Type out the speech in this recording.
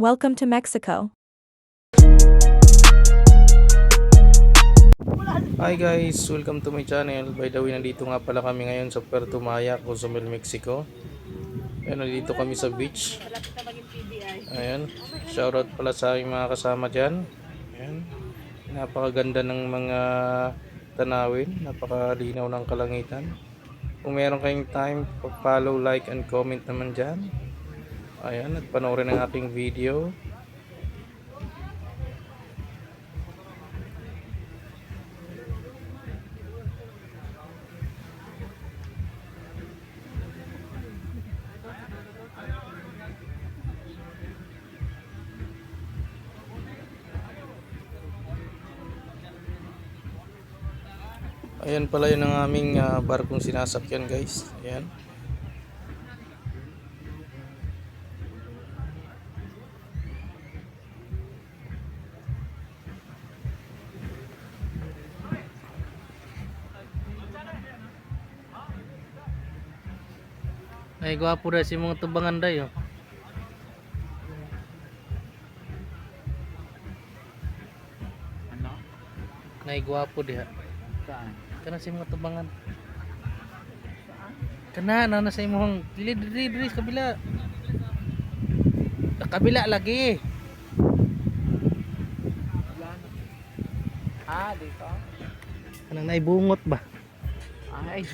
Welcome to Mexico. Hi guys, welcome to my channel. By the way, nandito nga pala kami ngayon sa Puerto Maya, Cozumel, Mexico. Ayan, nandito kami sa beach. Ayan, shoutout pala sa aking mga kasama dyan. Ayan, napakaganda ng mga tanawin, napakalinaw ng kalangitan. Kung meron kayong time, follow, like, and comment naman dyan. Ayan, at panoorin ang aking video. Ayan pala yun ang aming barkong sinasakyan guys. Ayan. Ay, gwapo rin si mga tubangan dayo. Ano? Ay, gwapo diha. Saan? Kana si mga tubangan. Kana na sa imong dili sa kabila. Sa kabila lagi. Dito? Kanang naibungot ba? Ay,